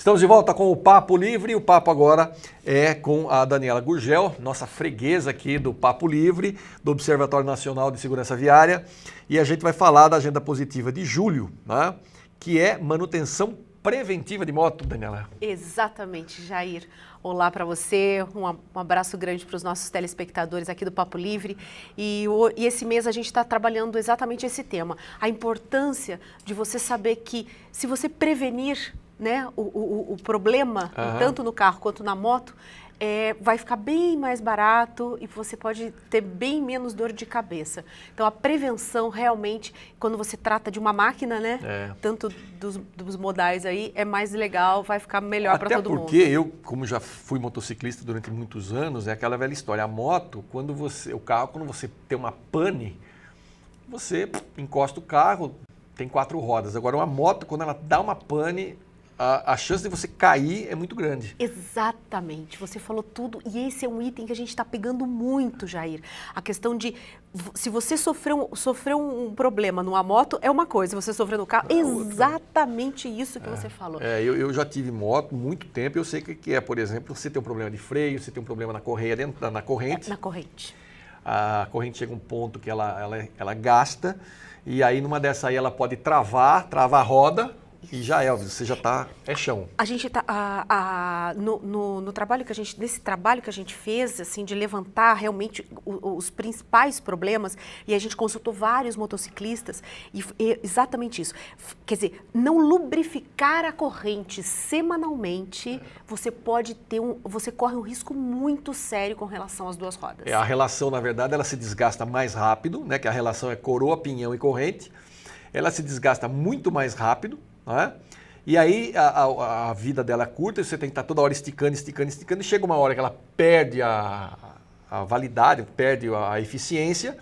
Estamos de volta com o Papo Livre. O papo agora é com a Daniela Gurgel, nossa freguesa aqui do Papo Livre, do Observatório Nacional de Segurança Viária. E a gente vai falar da agenda positiva de julho, né? Que é manutenção preventiva de moto, Daniela. Exatamente, Jair. Olá para você, um abraço grande para os nossos telespectadores aqui do Papo Livre. E esse mês a gente está trabalhando exatamente esse tema. A importância de você saber que se você prevenir, né, o problema, tanto no carro quanto na moto, vai ficar bem mais barato e você pode ter bem menos dor de cabeça. Então, a prevenção realmente, quando você trata de uma máquina, né, tanto dos modais aí, é mais legal, vai ficar melhor para todo mundo. Até porque eu, como já fui motociclista durante muitos anos, é aquela velha história. A moto, o carro, quando você tem uma pane, você encosta o carro, tem 4 rodas. Agora, uma moto, quando ela dá uma pane, a chance de você cair é muito grande. Exatamente, você falou tudo e esse é um item que a gente está pegando muito, Jair. A questão de, se você sofreu um problema numa moto, é uma coisa, se você sofreu no carro, exatamente isso que você falou. Eu já tive moto muito tempo, eu sei o que é, por exemplo, você tem um problema de freio, você tem um problema na correia, na corrente. Na corrente. A corrente chega a um ponto que ela gasta e aí numa dessa aí ela pode travar a roda. E já você já está, chão. A gente está, no trabalho que a gente, nesse trabalho que a gente fez, assim, de levantar realmente os principais problemas, e a gente consultou vários motociclistas, e exatamente isso. Quer dizer, não lubrificar a corrente semanalmente, você corre um risco muito sério com relação às duas rodas. A relação, na verdade, ela se desgasta mais rápido, né? Que a relação é coroa, pinhão e corrente. Ela se desgasta muito mais rápido. Né? E aí a vida dela é curta, você tem que estar toda hora esticando, e chega uma hora que ela perde a validade, perde a eficiência,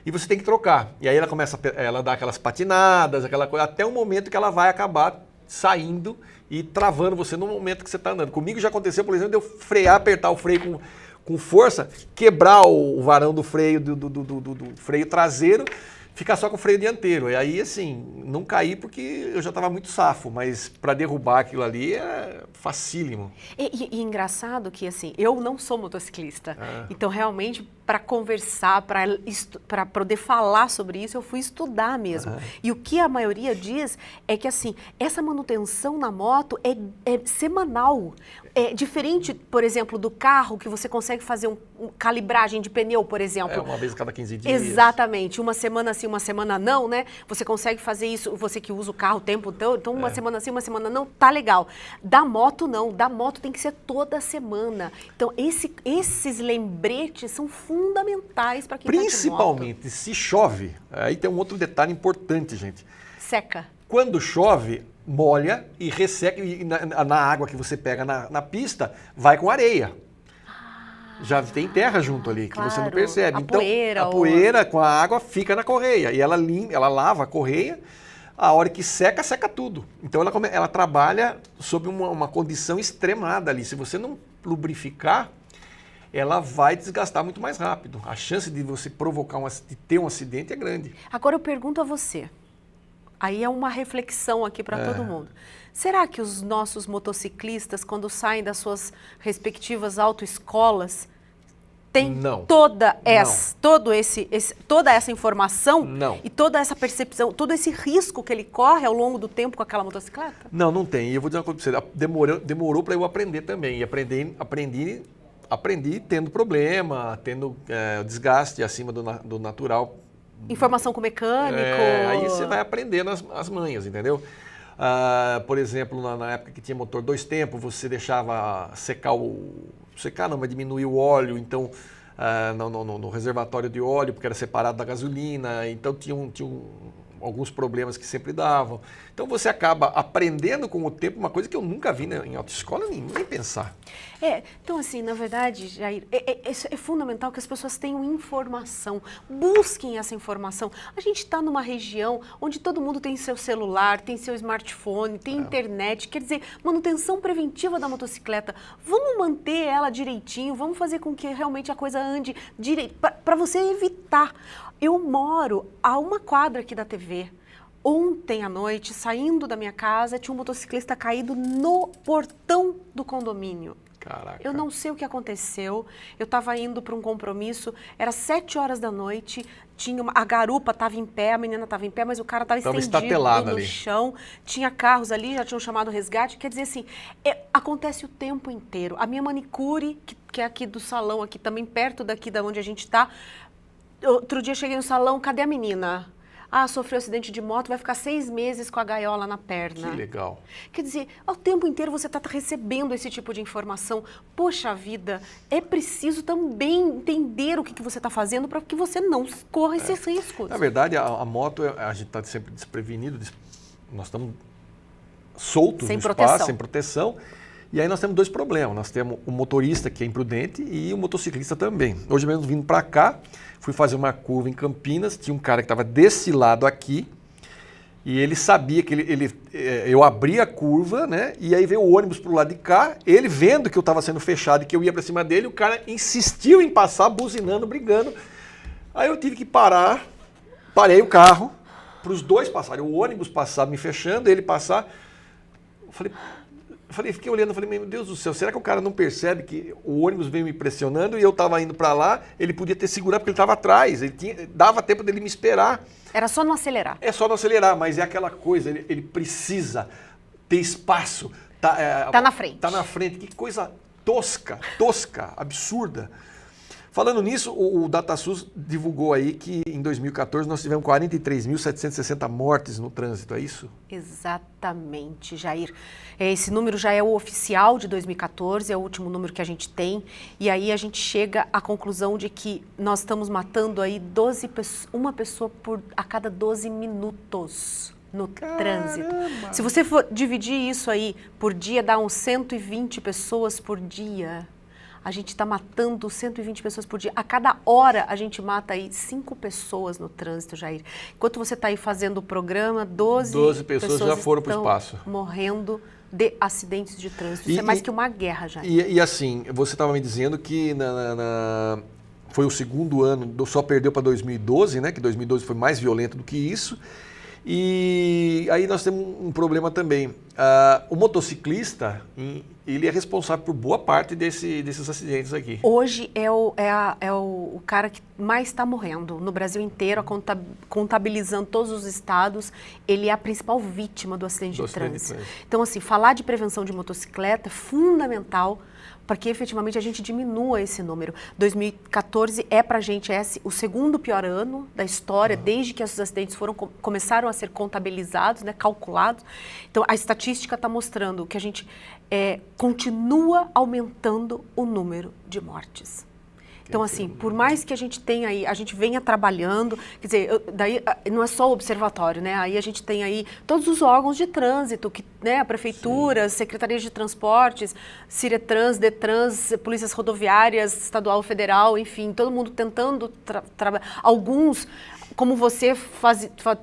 e você tem que trocar. E aí ela dá aquelas patinadas, aquela coisa, até o momento que ela vai acabar saindo e travando você no momento que você está andando. Comigo já aconteceu, por exemplo, de eu frear, apertar o freio com força, quebrar o varão do freio, do freio traseiro, ficar só com o freio dianteiro. E aí, assim, não caí porque eu já estava muito safo, mas para derrubar aquilo ali é facílimo. E engraçado que, assim, eu não sou motociclista. Então, realmente, para conversar, para poder falar sobre isso, eu fui estudar mesmo. E o que a maioria diz é que, assim, essa manutenção na moto é semanal. É diferente, por exemplo, do carro, que você consegue fazer uma calibragem de pneu, por exemplo. Uma vez a cada 15 dias. Exatamente. Uma semana sim, uma semana não, né? Você consegue fazer isso, você que usa o carro o tempo todo, então uma semana sim, uma semana não, tá legal. Da moto não, da moto tem que ser toda semana. Então esses lembretes são fundamentais para quem tá de moto. Principalmente se chove, aí tem um outro detalhe importante, gente. Seca. Quando chove, molha e resseca, e na água que você pega na pista, vai com areia. Já tem terra junto ali, claro, que você não percebe. Então, a poeira com a água fica na correia. E ela lava a correia, a hora que seca, seca tudo. Então ela trabalha sob uma condição extremada ali. Se você não lubrificar, ela vai desgastar muito mais rápido. A chance de você de ter um acidente é grande. Agora eu pergunto a você. Aí é uma reflexão aqui para todo mundo. Será que os nossos motociclistas, quando saem das suas respectivas autoescolas, têm toda essa informação e toda essa percepção, todo esse risco que ele corre ao longo do tempo com aquela motocicleta? Não tem. E eu vou dizer uma coisa para você, demorou para eu aprender também. E aprendi tendo problema, tendo desgaste acima do natural. Informação com o mecânico. Aí você vai aprendendo as manhas, entendeu? Por exemplo, na época que tinha motor 2 tempos, você deixava secar não, mas diminuir o óleo, então no reservatório de óleo, porque era separado da gasolina, então tinha alguns problemas que sempre davam. Então você acaba aprendendo com o tempo uma coisa que eu nunca vi em autoescola nem pensar. Então assim, na verdade, Jair, é fundamental que as pessoas tenham informação, busquem essa informação. A gente está numa região onde todo mundo tem seu celular, tem seu smartphone, tem internet, quer dizer, manutenção preventiva da motocicleta. Vamos manter ela direitinho, vamos fazer com que realmente a coisa ande direito, para você evitar. Eu moro a uma quadra aqui da TV. Ontem à noite, saindo da minha casa, tinha um motociclista caído no portão do condomínio. Caraca. Eu não sei o que aconteceu, eu estava indo para um compromisso, era 7 horas da noite, a garupa estava em pé, a menina estava em pé, mas o cara estava estendido no ali. chão, tinha carros ali, já tinham chamado o resgate, quer dizer assim, acontece o tempo inteiro. A minha manicure, que é aqui do salão, aqui também perto daqui da onde a gente está, outro dia cheguei no salão, cadê a menina? Ah, sofreu acidente de moto, vai ficar 6 meses com a gaiola na perna. Que legal. Quer dizer, ao tempo inteiro você está recebendo esse tipo de informação. Poxa vida, é preciso também entender o que você está fazendo para que você não corra esses riscos. Na verdade, a moto, a gente está sempre desprevenido, nós estamos soltos no espaço, sem proteção. E aí nós temos 2 problemas. Nós temos o motorista, que é imprudente, e o motociclista também. Hoje mesmo, vindo para cá, fui fazer uma curva em Campinas, tinha um cara que estava desse lado aqui, e ele sabia que eu abri a curva, né? E aí veio o ônibus para o lado de cá, ele vendo que eu estava sendo fechado e que eu ia para cima dele, o cara insistiu em passar, buzinando, brigando. Aí eu tive que parar, parei o carro, para os 2 passarem, o ônibus passar me fechando, ele passar. Fiquei olhando, falei, meu Deus do céu, será que o cara não percebe que o ônibus veio me pressionando e eu estava indo para lá, ele podia ter segurado porque ele estava atrás, dava tempo dele me esperar. Era só não acelerar. É só não acelerar, mas é aquela coisa, ele precisa ter espaço. Tá na frente. Tá na frente, que coisa tosca, absurda. Falando nisso, o DataSUS divulgou aí que em 2014 nós tivemos 43.760 mortes no trânsito, é isso? Exatamente, Jair. Esse número já é o oficial de 2014, é o último número que a gente tem, e aí a gente chega à conclusão de que nós estamos matando aí uma pessoa a cada 12 minutos no trânsito. Se você for dividir isso aí por dia, dá uns 120 pessoas por dia. A gente está matando 120 pessoas por dia. A cada hora a gente mata aí 5 pessoas no trânsito, Jair. Enquanto você está aí fazendo o programa, 12 pessoas já foram para o espaço. Morrendo de acidentes de trânsito. Isso é mais que uma guerra, Jair. E assim, você estava me dizendo que foi o segundo ano, só perdeu para 2012, né? Que 2012 foi mais violento do que isso. E aí nós temos um problema também. O motociclista, ele é responsável por boa parte desses acidentes aqui. Hoje é o cara que mais está morrendo no Brasil inteiro, contabilizando todos os estados, ele é a principal vítima do acidente de trânsito. Então, assim, falar de prevenção de motocicleta é fundamental para que efetivamente a gente diminua esse número. 2014 é para a gente o segundo pior ano da história, desde que esses acidentes começaram a ser contabilizados, né, calculados. Então, a estatística está mostrando que a gente continua aumentando o número de mortes. Então, assim, por mais que a gente tenha aí, a gente venha trabalhando, quer dizer, daí não é só o observatório, né? Aí a gente tem aí todos os órgãos de trânsito, né? A prefeitura, secretarias de transportes, Ciretrans, Detrans, polícias rodoviárias, estadual, federal, enfim, todo mundo tentando trabalhar. Alguns, como você,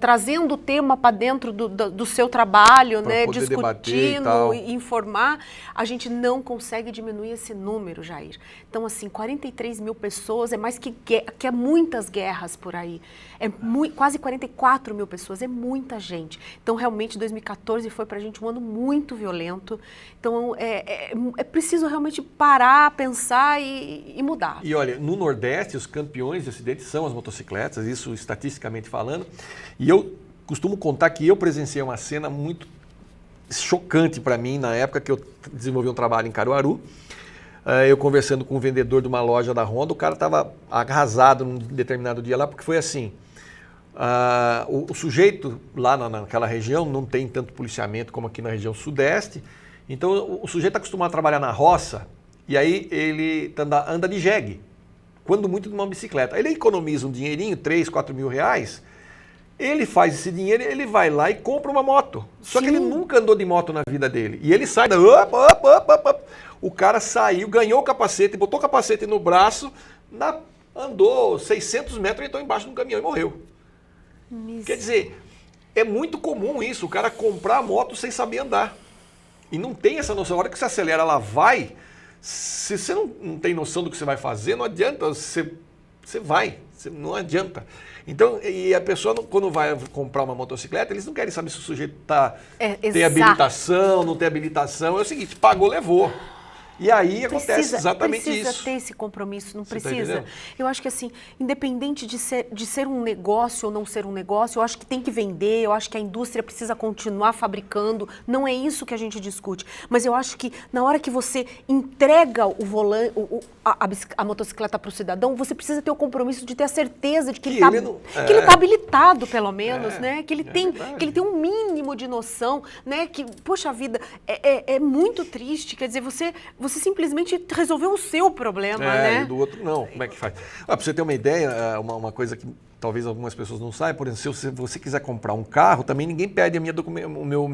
trazendo o tema para dentro do seu trabalho, né, discutindo, e informar, a gente não consegue diminuir esse número, Jair. Então, assim, 43 mil pessoas é mais que muitas guerras por aí. Quase 44 mil pessoas, é muita gente. Então, realmente, 2014 foi para a gente um ano muito violento. Então, é preciso realmente parar, pensar e mudar. E olha, no Nordeste, os campeões de acidentes são as motocicletas, isso estatisticamente falando. E eu costumo contar que eu presenciei uma cena muito chocante para mim na época que eu desenvolvi um trabalho em Caruaru. Eu conversando com um vendedor de uma loja da Honda, o cara estava arrasado num determinado dia lá, porque foi assim, o sujeito lá naquela região não tem tanto policiamento como aqui na região sudeste, então o sujeito está acostumado a trabalhar na roça, e aí ele anda de jegue, quando muito numa bicicleta. Ele economiza um dinheirinho, 3, 4 mil reais, ele faz esse dinheiro, ele vai lá e compra uma moto. Só que ele nunca andou de moto na vida dele. E ele sai o cara saiu, ganhou o capacete, botou o capacete no braço, andou 600 metros e entrou embaixo de um caminhão e morreu. Quer dizer, é muito comum isso, o cara comprar a moto sem saber andar. E não tem essa noção. A hora que você acelera, ela vai. Se você não tem noção do que você vai fazer, não adianta você você vai, não adianta. Então, e a pessoa, quando vai comprar uma motocicleta, eles não querem saber se o sujeito tem habilitação, não tem habilitação. É o seguinte, pagou, levou. E aí acontece exatamente isso. Precisa ter esse compromisso, não precisa? Tá, eu acho que assim, independente de ser um negócio ou não ser um negócio, eu acho que tem que vender, eu acho que a indústria precisa continuar fabricando, não é isso que a gente discute. Mas eu acho que na hora que você entrega o volante, a motocicleta para o cidadão, você precisa ter o compromisso de ter a certeza de que ele está habilitado, pelo menos, né? Que ele tem um mínimo de noção, né? Que, poxa vida, é muito triste, quer dizer, você simplesmente resolveu o seu problema, né? E do outro não. Como é que faz? Para você ter uma ideia, uma coisa que talvez algumas pessoas não saibam, por exemplo, se você quiser comprar um carro, também ninguém pede a minha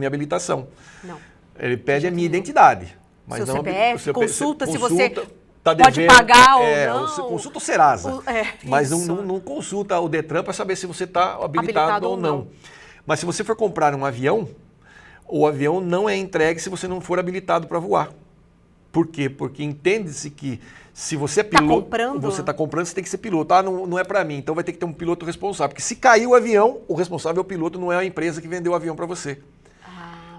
habilitação. Não. Ele pede a minha identidade. Mas seu não CPF, consulta se você tá pode devendo, pagar ou não. Você consulta o Serasa, mas isso. não consulta o Detran para saber se você está habilitado ou não. Mas se você for comprar um avião, o avião não é entregue se você não for habilitado para voar. Por quê? Porque entende-se que se você é piloto, você está comprando, você tem que ser piloto. Não é para mim, então vai ter que ter um piloto responsável. Porque se cair o avião, o responsável é o piloto, não é a empresa que vendeu o avião para você.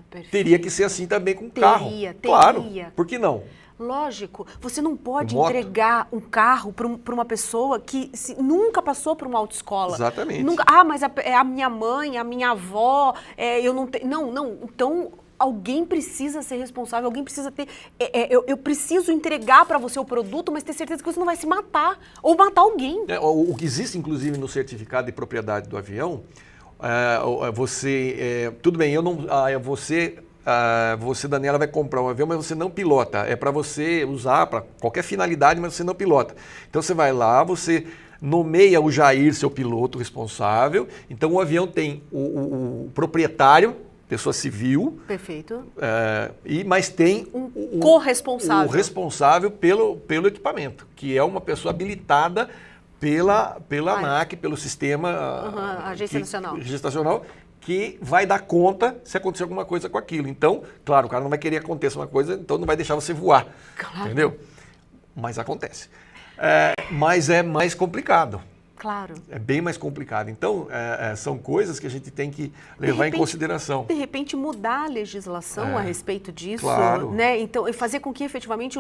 Perfeito. Teria que ser assim também com o carro. Claro, por que não? Lógico, você não pode entregar um carro para uma pessoa que nunca passou por uma autoescola. Exatamente. Nunca, mas é a minha mãe, a minha avó, eu não tenho... Não, então... Alguém precisa ser responsável, alguém precisa ter... Eu preciso entregar para você o produto, mas ter certeza que você não vai se matar ou matar alguém. O que existe, inclusive, no certificado de propriedade do avião, tudo bem, você, Daniela, vai comprar um avião, mas você não pilota. É para você usar para qualquer finalidade, mas você não pilota. Então você vai lá, você nomeia o Jair, seu piloto responsável. Então o avião tem o proprietário, pessoa civil. Perfeito. Mas tem o corresponsável. O responsável pelo equipamento, que é uma pessoa habilitada pela ANAC, pelo sistema Agência Nacional. Registracional, que vai dar conta se acontecer alguma coisa com aquilo. Então, claro, o cara não vai querer que aconteça uma coisa, então não vai deixar você voar. Claro. Entendeu? Mas acontece. Mas é mais complicado. Claro. É bem mais complicado. Então, são coisas que a gente tem que levar em consideração. De repente, mudar a legislação a respeito disso, claro. Né? Então, e fazer com que, efetivamente,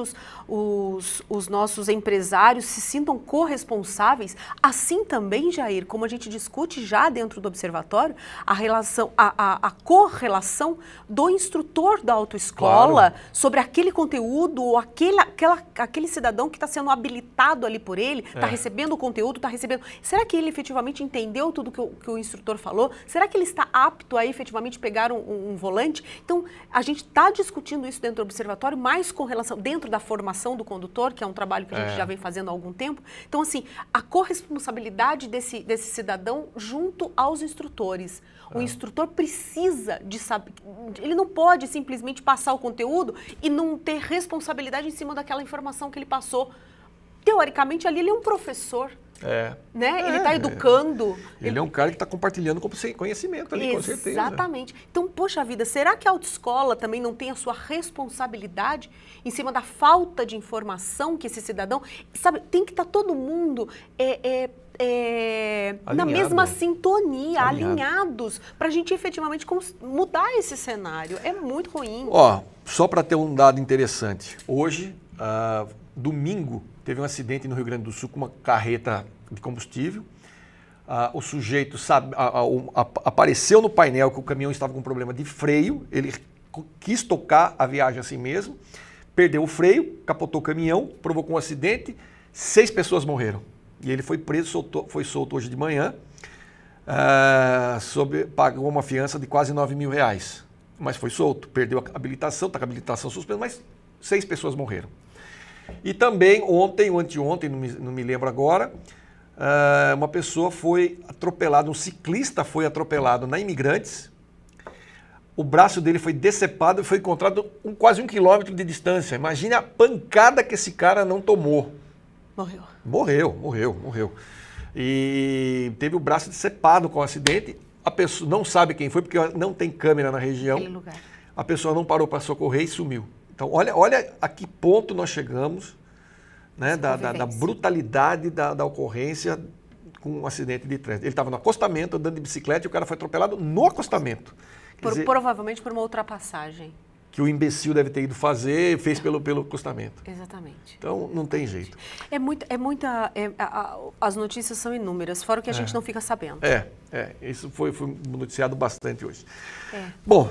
os nossos empresários se sintam corresponsáveis. Assim também, Jair, como a gente discute já dentro do observatório, a correlação do instrutor da autoescola sobre aquele conteúdo, ou aquele cidadão que está sendo habilitado ali por ele, está recebendo o conteúdo, está recebendo... Será que ele efetivamente entendeu tudo que o instrutor falou? Será que ele está apto a efetivamente pegar um volante? Então, a gente está discutindo isso dentro do observatório, mais com relação, dentro da formação do condutor, que é um trabalho que a gente já vem fazendo há algum tempo. Então, assim, a corresponsabilidade desse cidadão junto aos instrutores. O instrutor precisa de saber, ele não pode simplesmente passar o conteúdo e não ter responsabilidade em cima daquela informação que ele passou. Teoricamente, ali ele é um professor. Né? Ele está educando. Ele é um cara que está compartilhando conhecimento ali, com certeza. Exatamente. Então, poxa vida, será que a autoescola também não tem a sua responsabilidade em cima da falta de informação que esse cidadão... Sabe, tem que estar todo mundo... na mesma sintonia, alinhados, para a gente efetivamente mudar esse cenário. É muito ruim. Só para ter um dado interessante. Hoje, domingo, teve um acidente no Rio Grande do Sul com uma carreta de combustível. O sujeito apareceu no painel que o caminhão estava com problema de freio. Ele quis tocar a viagem assim mesmo, perdeu o freio, capotou o caminhão, provocou um acidente, 6 pessoas morreram. E ele foi preso, foi solto hoje de manhã, pagou uma fiança de quase R$9 mil. Mas foi solto, perdeu a habilitação, está com a habilitação suspensa, mas 6 pessoas morreram. E também ontem ou anteontem, não me lembro agora, uma pessoa foi atropelada, um ciclista foi atropelado na Imigrantes, o braço dele foi decepado e foi encontrado quase 1 quilômetro de distância. Imagine a pancada que esse cara não tomou. Morreu. E teve o braço decepado com o acidente, a pessoa não sabe quem foi, porque não tem câmera na região, a pessoa não parou para socorrer e sumiu. Então, olha a que ponto nós chegamos né, da brutalidade da ocorrência com um acidente de trânsito. Ele estava no acostamento, andando de bicicleta, e o cara foi atropelado no acostamento. Provavelmente por uma ultrapassagem. Que o imbecil deve ter ido fazer, fez pelo acostamento. Exatamente. Então, não tem jeito. As notícias são inúmeras, fora o que a gente não fica sabendo. Isso foi noticiado bastante hoje. Bom,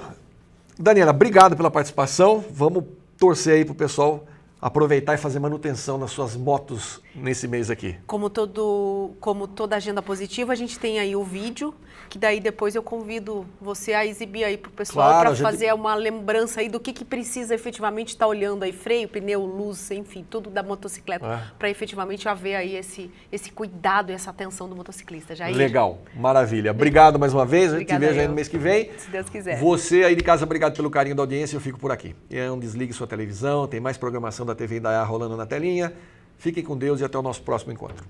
Daniela, obrigado pela participação. Vamos torcer aí para o pessoal aproveitar e fazer manutenção nas suas motos nesse mês aqui. Como toda agenda positiva, a gente tem aí o vídeo, que daí depois eu convido você a exibir aí para o pessoal, para fazer uma lembrança aí do que precisa efetivamente estar olhando aí, freio, pneu, luz, enfim, tudo da motocicleta, para efetivamente haver aí esse cuidado e essa atenção do motociclista. Jair. Legal, maravilha. Obrigado mais uma vez, a gente te vejo aí no mês que vem. Se Deus quiser. Você aí de casa, obrigado pelo carinho da audiência, eu fico por aqui. Não desligue sua televisão, tem mais programação da TV Indaiá rolando na telinha. Fiquem com Deus e até o nosso próximo encontro.